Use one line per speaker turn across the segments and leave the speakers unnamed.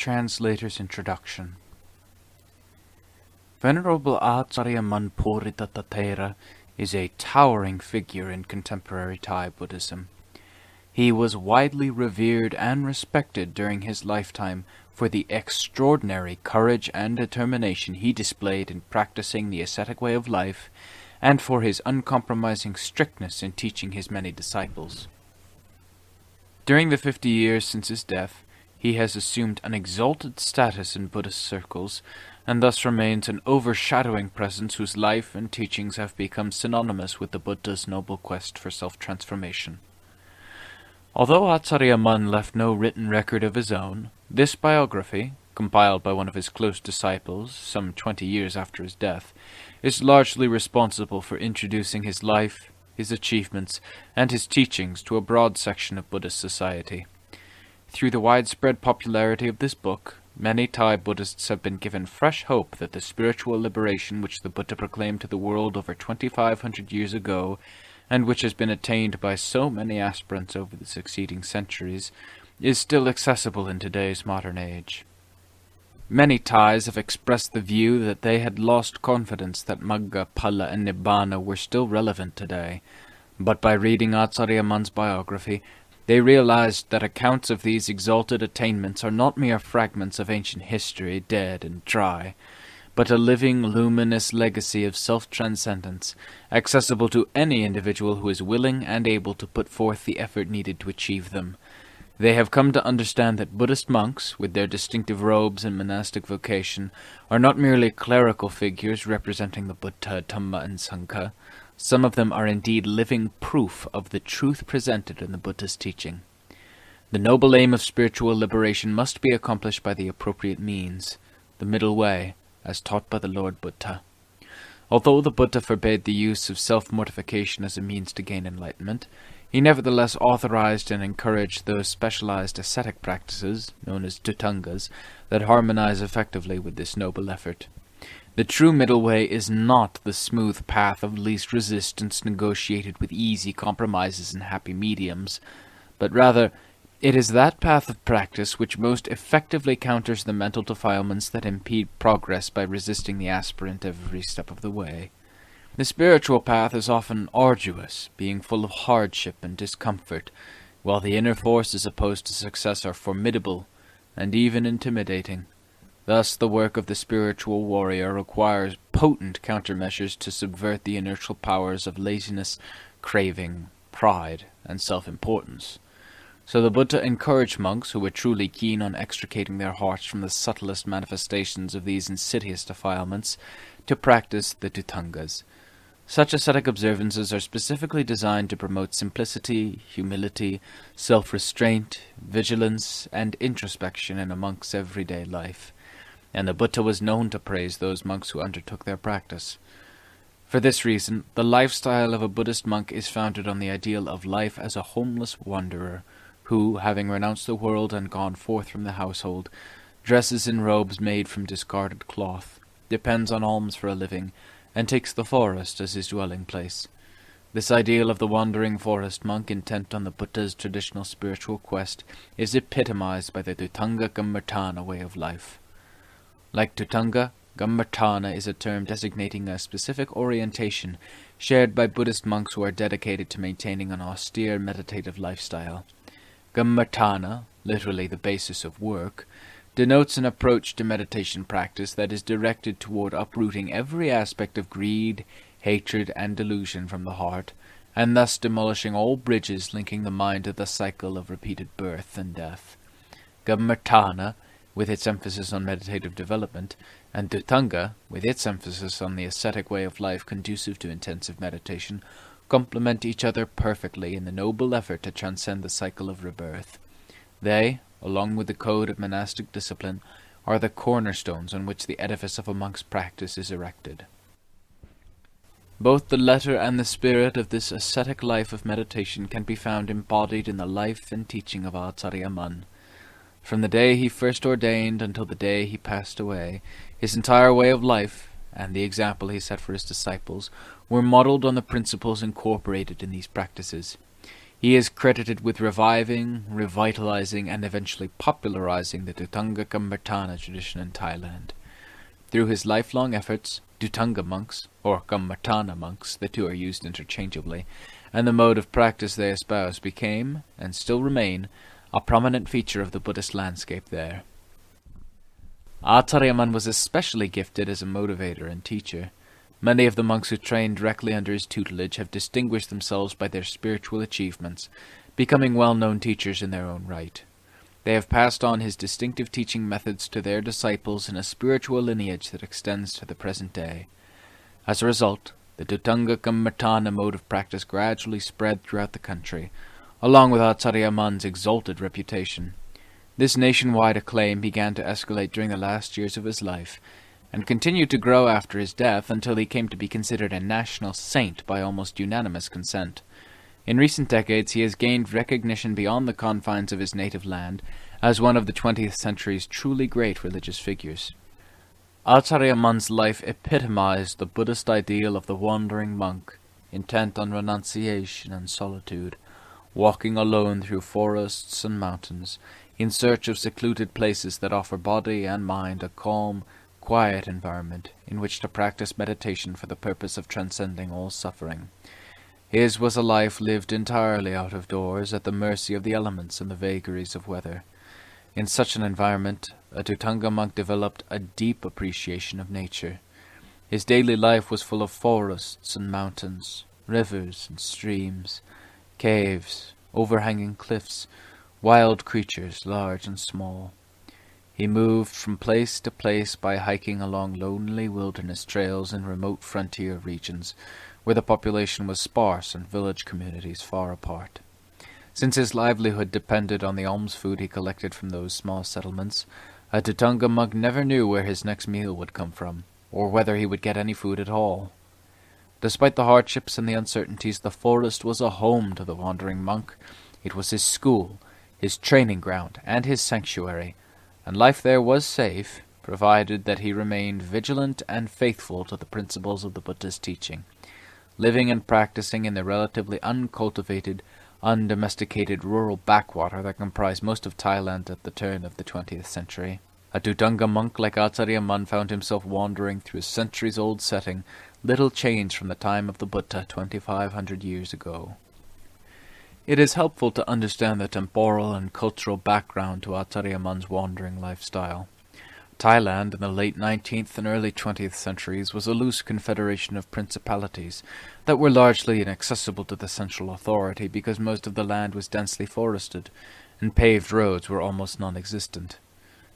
Translator's Introduction. Venerable Ācariya Bhūridatta Thera is a towering figure in contemporary Thai Buddhism. He was widely revered and respected during his lifetime for the extraordinary courage and determination he displayed in practicing the ascetic way of life, and for his uncompromising strictness in teaching his many disciples. During the 50 years since his death, he has assumed an exalted status in Buddhist circles, and thus remains an overshadowing presence whose life and teachings have become synonymous with the Buddha's noble quest for self-transformation. Although Ācariya Mun left no written record of his own, this biography, compiled by one of his close disciples some 20 years after his death, is largely responsible for introducing his life, his achievements, and his teachings to a broad section of Buddhist society. Through the widespread popularity of this book, many Thai Buddhists have been given fresh hope that the spiritual liberation which the Buddha proclaimed to the world over 2,500 years ago, and which has been attained by so many aspirants over the succeeding centuries, is still accessible in today's modern age. Many Thais have expressed the view that they had lost confidence that Magga, Phala, and Nibbana were still relevant today, but by reading Ācariya Mun's biography, they realized that accounts of these exalted attainments are not mere fragments of ancient history, dead and dry, but a living, luminous legacy of self-transcendence, accessible to any individual who is willing and able to put forth the effort needed to achieve them. They have come to understand that Buddhist monks, with their distinctive robes and monastic vocation, are not merely clerical figures representing the Buddha, Dhamma, and Sangha. Some of them are indeed living proof of the truth presented in the Buddha's teaching. The noble aim of spiritual liberation must be accomplished by the appropriate means, the middle way, as taught by the Lord Buddha. Although the Buddha forbade the use of self-mortification as a means to gain enlightenment, he nevertheless authorized and encouraged those specialized ascetic practices, known as dhutangas, that harmonize effectively with this noble effort. The true middle way is not the smooth path of least resistance negotiated with easy compromises and happy mediums, but rather it is that path of practice which most effectively counters the mental defilements that impede progress by resisting the aspirant every step of the way. The spiritual path is often arduous, being full of hardship and discomfort, while the inner forces opposed to success are formidable and even intimidating. Thus, the work of the spiritual warrior requires potent countermeasures to subvert the inertial powers of laziness, craving, pride, and self-importance. So the Buddha encouraged monks who were truly keen on extricating their hearts from the subtlest manifestations of these insidious defilements to practice the dhutangas. Such ascetic observances are specifically designed to promote simplicity, humility, self-restraint, vigilance, and introspection in a monk's everyday life, and the Buddha was known to praise those monks who undertook their practice. For this reason, the lifestyle of a Buddhist monk is founded on the ideal of life as a homeless wanderer, who, having renounced the world and gone forth from the household, dresses in robes made from discarded cloth, depends on alms for a living, and takes the forest as his dwelling place. This ideal of the wandering forest monk intent on the Buddha's traditional spiritual quest is epitomized by the Dhutanga Gammartana way of life. Like Dhutanga, Gammartana is a term designating a specific orientation shared by Buddhist monks who are dedicated to maintaining an austere meditative lifestyle. Gammartana, literally the basis of work, denotes an approach to meditation practice that is directed toward uprooting every aspect of greed, hatred, and delusion from the heart, and thus demolishing all bridges linking the mind to the cycle of repeated birth and death. Gammartana, with its emphasis on meditative development, and Dhutanga, with its emphasis on the ascetic way of life conducive to intensive meditation, complement each other perfectly in the noble effort to transcend the cycle of rebirth. They, along with the code of monastic discipline, are the cornerstones on which the edifice of a monk's practice is erected. Both the letter and the spirit of this ascetic life of meditation can be found embodied in the life and teaching of Ācariya Mun. From the day he first ordained until the day he passed away, his entire way of life, and the example he set for his disciples, were modeled on the principles incorporated in these practices. He He is credited with reviving, revitalizing, and eventually popularizing the Dhutanga Kammatthana tradition in Thailand. Through his lifelong efforts, Dhutanga monks, or Kammatthana monks, the two are used interchangeably, and the mode of practice they espouse became, and still remain, a prominent feature of the Buddhist landscape there. Ācariya was especially gifted as a motivator and teacher. Many of the monks who trained directly under his tutelage have distinguished themselves by their spiritual achievements, becoming well-known teachers in their own right. They have passed on his distinctive teaching methods to their disciples in a spiritual lineage that extends to the present day. As a result, the Dhutanga Kammatthana mode of practice gradually spread throughout the country, along with Ācariya exalted reputation. This nationwide acclaim began to escalate during the last years of his life, and continued to grow after his death until he came to be considered a national saint by almost unanimous consent. In recent decades he has gained recognition beyond the confines of his native land as one of the 20th century's truly great religious figures. Ācariya life epitomized the Buddhist ideal of the wandering monk, intent on renunciation and solitude, walking alone through forests and mountains, in search of secluded places that offer body and mind a calm, quiet environment in which to practice meditation for the purpose of transcending all suffering. His was a life lived entirely out of doors, at the mercy of the elements and the vagaries of weather. In such an environment, a Dhutanga monk developed a deep appreciation of nature. His daily life was full of forests and mountains, rivers and streams, caves, overhanging cliffs, wild creatures large and small. He moved from place to place by hiking along lonely wilderness trails in remote frontier regions, where the population was sparse and village communities far apart. Since his livelihood depended on the alms food he collected from those small settlements, a Dhutanga monk never knew where his next meal would come from, or whether he would get any food at all. Despite the hardships and the uncertainties, the forest was a home to the wandering monk. It was his school, his training ground, and his sanctuary, and life there was safe, provided that he remained vigilant and faithful to the principles of the Buddhist teaching, living and practicing in the relatively uncultivated, undomesticated rural backwater that comprised most of Thailand at the turn of the 20th century. A Dhutanga monk like Ācariya found himself wandering through a centuries-old setting, little changed from the time of the Buddha 2,500 years ago. It is helpful to understand the temporal and cultural background to Ācariya wandering lifestyle. Thailand in the late 19th and early 20th centuries was a loose confederation of principalities that were largely inaccessible to the central authority because most of the land was densely forested, and paved roads were almost non-existent.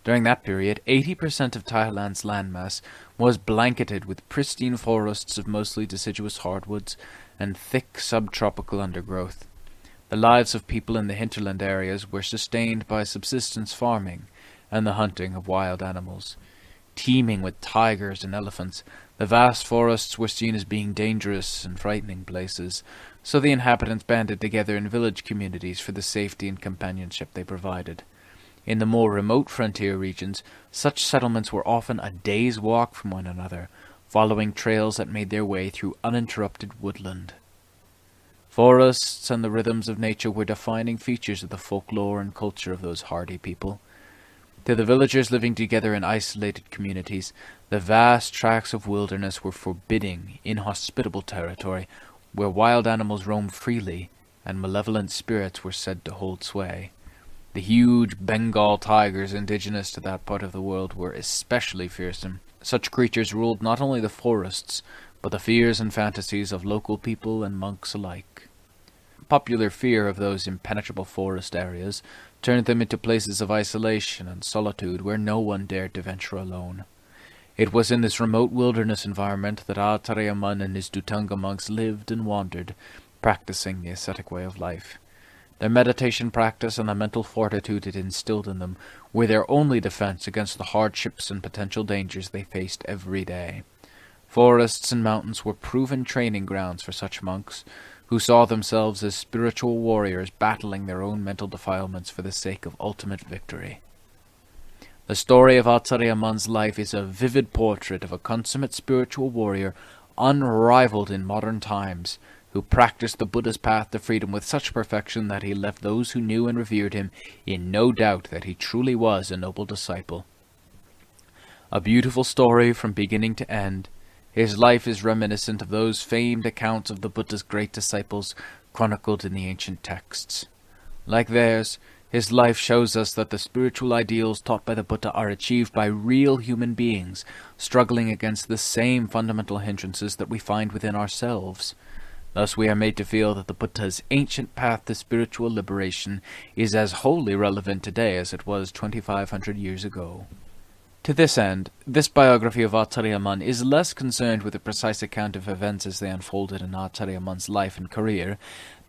During that period, 80% of Thailand's landmass was blanketed with pristine forests of mostly deciduous hardwoods and thick subtropical undergrowth. The lives of people in the hinterland areas were sustained by subsistence farming and the hunting of wild animals. Teeming with tigers and elephants, the vast forests were seen as being dangerous and frightening places, so the inhabitants banded together in village communities for the safety and companionship they provided. In the more remote frontier regions, such settlements were often a day's walk from one another, following trails that made their way through uninterrupted woodland. Forests and the rhythms of nature were defining features of the folklore and culture of those hardy people. To the villagers living together in isolated communities, the vast tracts of wilderness were forbidding, inhospitable territory, where wild animals roamed freely, and malevolent spirits were said to hold sway. The huge Bengal tigers indigenous to that part of the world were especially fearsome. Such creatures ruled not only the forests, but the fears and fantasies of local people and monks alike. Popular fear of those impenetrable forest areas turned them into places of isolation and solitude where no one dared to venture alone. It was in this remote wilderness environment that Ācariya and his Dhutanga monks lived and wandered, practicing the ascetic way of life. Their meditation practice and the mental fortitude it instilled in them were their only defense against the hardships and potential dangers they faced every day. Forests and mountains were proven training grounds for such monks, who saw themselves as spiritual warriors battling their own mental defilements for the sake of ultimate victory. The story of Ācariya life is a vivid portrait of a consummate spiritual warrior, unrivaled in modern times, who practiced the Buddha's path to freedom with such perfection that he left those who knew and revered him in no doubt that he truly was a noble disciple. A beautiful story from beginning to end, his life is reminiscent of those famed accounts of the Buddha's great disciples chronicled in the ancient texts. Like theirs, his life shows us that the spiritual ideals taught by the Buddha are achieved by real human beings, struggling against the same fundamental hindrances that we find within ourselves. Thus we are made to feel that the Buddha's ancient path to spiritual liberation is as wholly relevant today as it was 2,500 years ago. To this end, this biography of Ācariya Mun is less concerned with a precise account of events as they unfolded in Ācariya Mun's life and career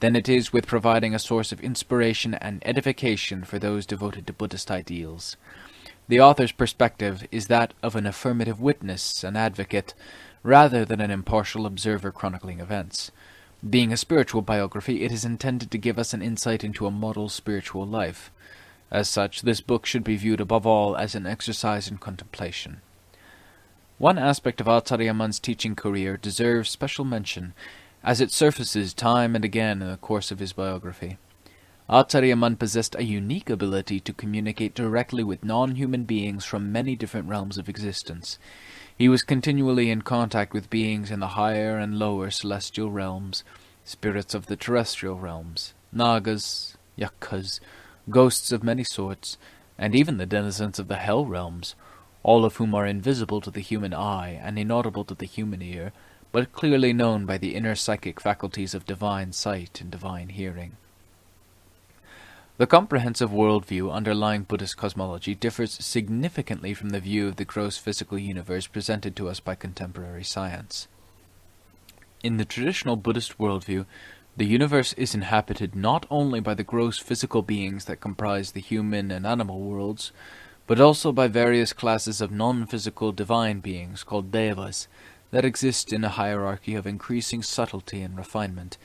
than it is with providing a source of inspiration and edification for those devoted to Buddhist ideals. The author's perspective is that of an affirmative witness and advocate, rather than an impartial observer chronicling events. Being a spiritual biography, it is intended to give us an insight into a model spiritual life. As such, this book should be viewed above all as an exercise in contemplation. One aspect of Ācariya Mun's teaching career deserves special mention, as it surfaces time and again in the course of his biography. Ācariya Mun possessed a unique ability to communicate directly with non-human beings from many different realms of existence. He was continually in contact with beings in the higher and lower celestial realms, spirits of the terrestrial realms, nagas, yaksas, ghosts of many sorts, and even the denizens of the hell realms, all of whom are invisible to the human eye and inaudible to the human ear, but clearly known by the inner psychic faculties of divine sight and divine hearing. The comprehensive worldview underlying Buddhist cosmology differs significantly from the view of the gross physical universe presented to us by contemporary science. In the traditional Buddhist worldview, the universe is inhabited not only by the gross physical beings that comprise the human and animal worlds, but also by various classes of non-physical divine beings called devas that exist in a hierarchy of increasing subtlety and refinement,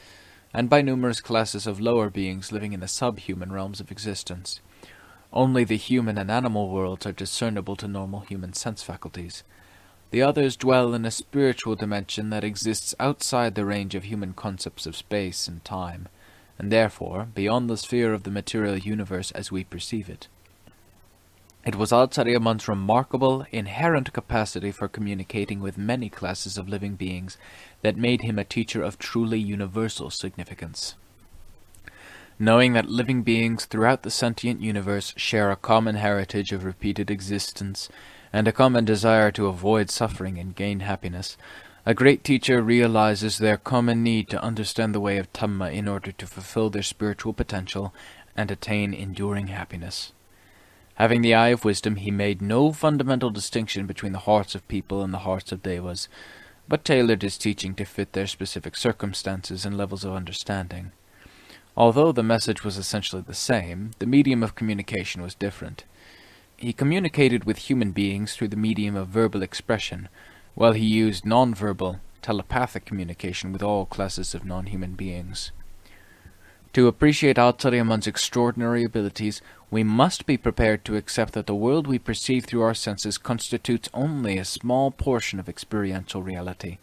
and by numerous classes of lower beings living in the subhuman realms of existence. Only the human and animal worlds are discernible to normal human sense faculties. The others dwell in a spiritual dimension that exists outside the range of human concepts of space and time, and therefore beyond the sphere of the material universe as we perceive it. It was Ācariya Mun's remarkable, inherent capacity for communicating with many classes of living beings that made him a teacher of truly universal significance. Knowing that living beings throughout the sentient universe share a common heritage of repeated existence and a common desire to avoid suffering and gain happiness, a great teacher realizes their common need to understand the way of Dhamma in order to fulfill their spiritual potential and attain enduring happiness. Having the eye of wisdom, he made no fundamental distinction between the hearts of people and the hearts of devas, but tailored his teaching to fit their specific circumstances and levels of understanding. Although the message was essentially the same, the medium of communication was different. He communicated with human beings through the medium of verbal expression, while he used non-verbal, telepathic communication with all classes of non-human beings. To appreciate Ācariya Mun's extraordinary abilities, we must be prepared to accept that the world we perceive through our senses constitutes only a small portion of experiential reality,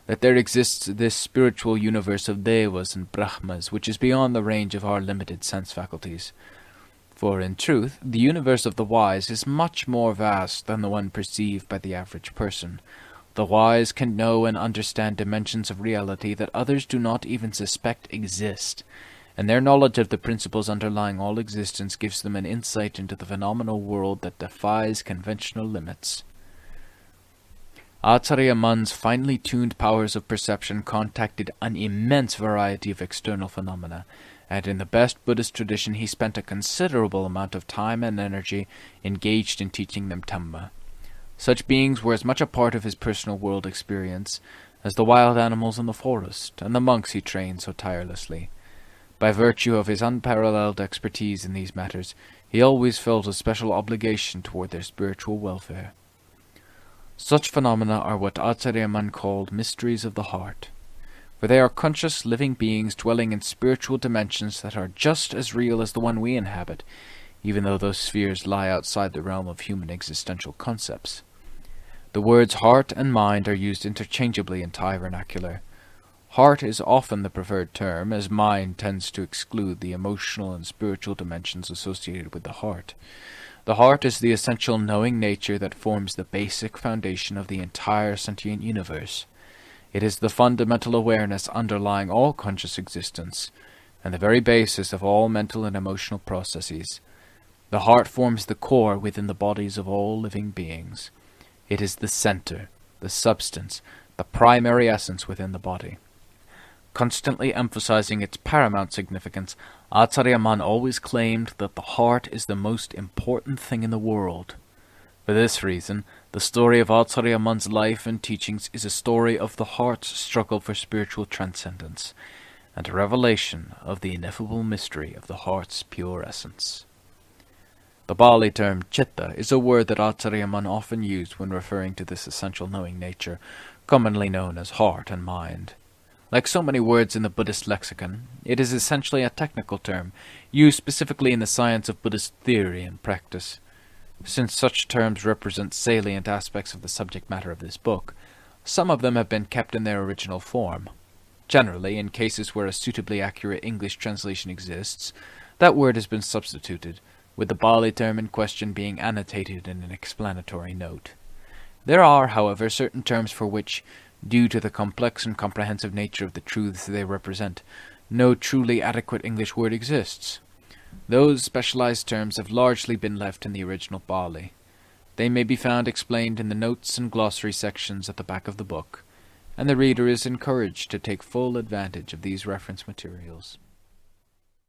that there exists this spiritual universe of devas and brahmas which is beyond the range of our limited sense faculties. For in truth, the universe of the wise is much more vast than the one perceived by the average person. The wise can know and understand dimensions of reality that others do not even suspect exist, and their knowledge of the principles underlying all existence gives them an insight into the phenomenal world that defies conventional limits. Ācariya Mun's finely tuned powers of perception contacted an immense variety of external phenomena, and in the best Buddhist tradition he spent a considerable amount of time and energy engaged in teaching them Dhamma. Such beings were as much a part of his personal world experience as the wild animals in the forest and the monks he trained so tirelessly. By virtue of his unparalleled expertise in these matters, he always felt a special obligation toward their spiritual welfare. Such phenomena are what Ācariya Mun called mysteries of the heart, for they are conscious living beings dwelling in spiritual dimensions that are just as real as the one we inhabit, even though those spheres lie outside the realm of human existential concepts. The words heart and mind are used interchangeably in Thai vernacular. Heart is often the preferred term, as mind tends to exclude the emotional and spiritual dimensions associated with the heart. The heart is the essential knowing nature that forms the basic foundation of the entire sentient universe. It is the fundamental awareness underlying all conscious existence, and the very basis of all mental and emotional processes. The heart forms the core within the bodies of all living beings. It is the center, the substance, the primary essence within the body. Constantly emphasizing its paramount significance, Ācariya always claimed that the heart is the most important thing in the world. For this reason, the story of Ācariya life and teachings is a story of the heart's struggle for spiritual transcendence, and a revelation of the ineffable mystery of the heart's pure essence. The Pali term citta is a word that Ācariya often used when referring to this essential knowing nature, commonly known as heart and mind. Like so many words in the Buddhist lexicon, it is essentially a technical term, used specifically in the science of Buddhist theory and practice. Since such terms represent salient aspects of the subject matter of this book, some of them have been kept in their original form. Generally, in cases where a suitably accurate English translation exists, that word has been substituted, with the Pali term in question being annotated in an explanatory note. There are, however, certain terms for which, due to the complex and comprehensive nature of the truths they represent, no truly adequate English word exists. Those specialized terms have largely been left in the original Pali. They may be found explained in the notes and glossary sections at the back of the book, and the reader is encouraged to take full advantage of these reference materials.